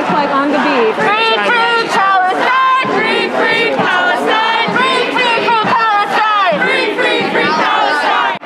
looks like on the beat. Free Palestine! Free Palestine! Free Palestine! Free Palestine!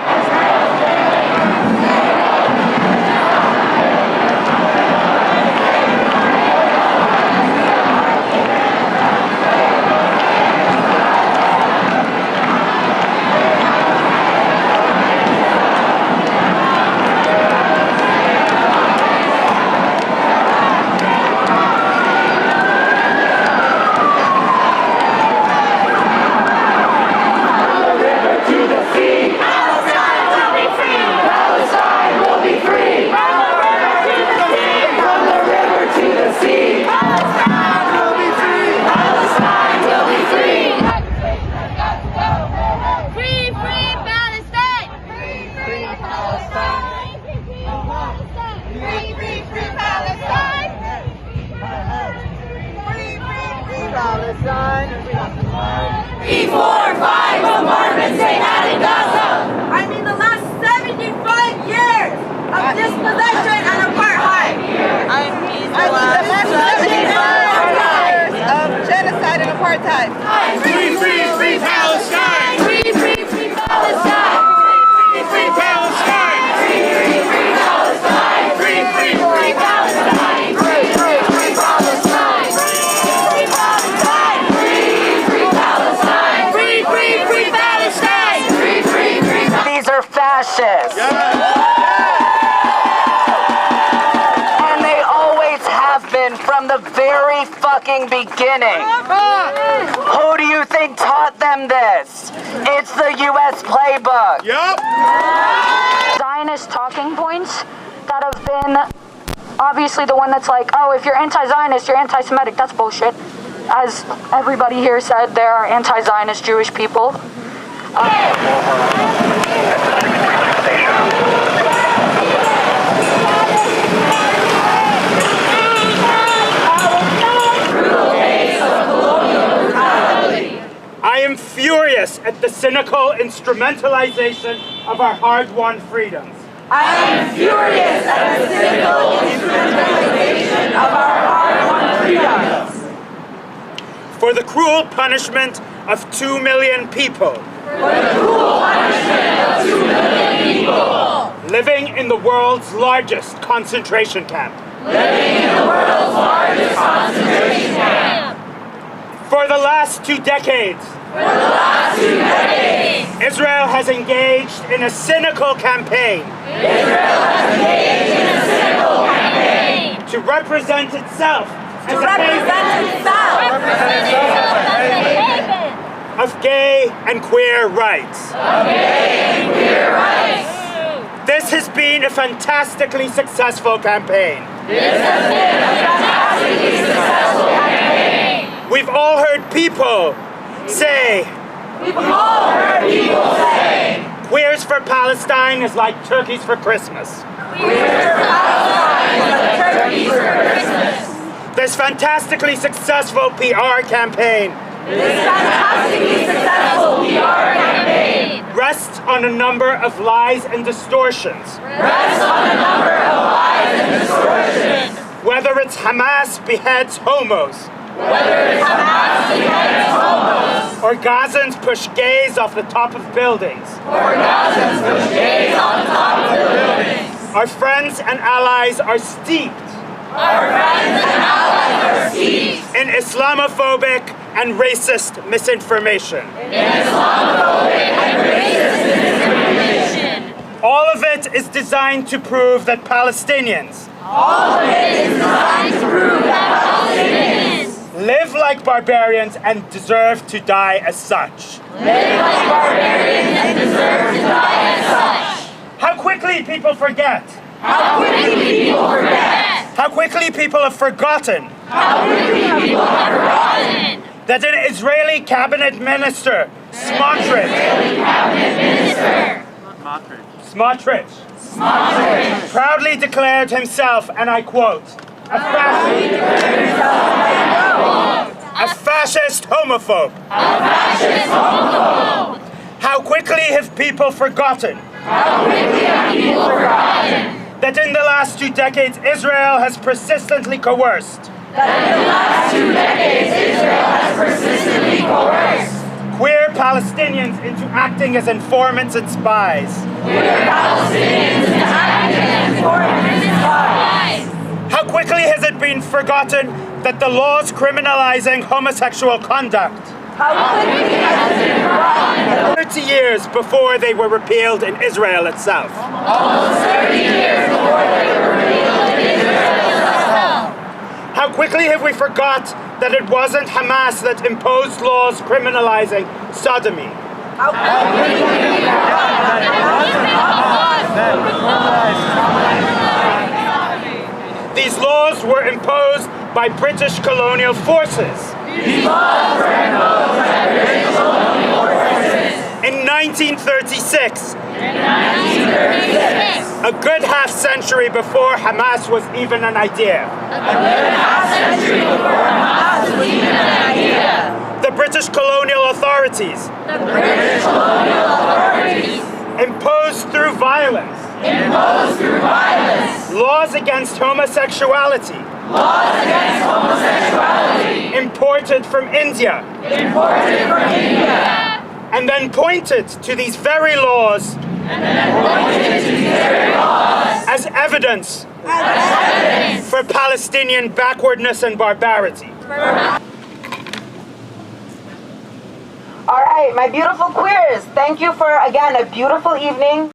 Before 5 bombardments they had in Gaza. I mean the last 75 years of dispossession and apartheid. I mean the last 75 years of genocide and apartheid. Free Palestine! Free Palestine! Free Palestine! Free Palestine! Free Palestine! Free Palestine! These are fascists. And they always have been from the very fucking beginning. Who do you think taught them this? It's the US playbook. Zionist talking points that have been obviously the one that's like, oh, if you're anti-Zionist, you're anti-Semitic. That's bullshit. As everybody here said, there are anti-Zionist Jewish people. I am furious at the cynical instrumentalization of our hard-won freedoms. I am furious at the cynical instrumentalization of our hard-won freedoms. For the cruel punishment of 2 million people. For the cruel punishment of 2 million people. Living in the world's largest concentration camp. Living in the world's largest concentration camp. For the last 2 decades. For the last 2 decades. Israel has engaged in a cynical campaign. Israel has engaged in a cynical campaign. To represent itself as a haven of gay and queer rights. Of gay and queer rights. This has been a fantastically successful campaign. This has been a fantastically successful campaign. We've all heard people say, queers for Palestine is like turkeys for Christmas. Queers for Palestine is like turkeys for Christmas. This fantastically successful PR campaign rests on a number of lies and distortions. Whether it's Hamas beheads homos. Or Gazans push gays off the top of buildings. Our friends and allies are steeped in Islamophobic and racist misinformation. All of it is designed to prove that Palestinians live like barbarians and deserve to die as such. How quickly people forget. How quickly people have forgotten. That an Israeli cabinet minister, Smotrich, proudly declared himself, and I quote, a fascist homophobe. How quickly have people forgotten? That in the last 2 decades, Israel has persistently coerced that in the last 2 decades Israel has persistently coerced queer Palestinians into acting as informants and spies. How quickly has it been forgotten that the laws criminalizing homosexual conduct 30 years before they were repealed in Israel itself. almost 30 years before they were repealed in Israel itself. How quickly have we forgot that it wasn't Hamas that imposed laws criminalizing sodomy? These laws were imposed by British colonial forces. In 1936, a good half century before Hamas was even an idea. The British colonial authorities imposed through violence laws against homosexuality imported from India and then pointed to these very laws as evidence for Palestinian backwardness and barbarity. All right, my beautiful queers, thank you for, again, a beautiful evening.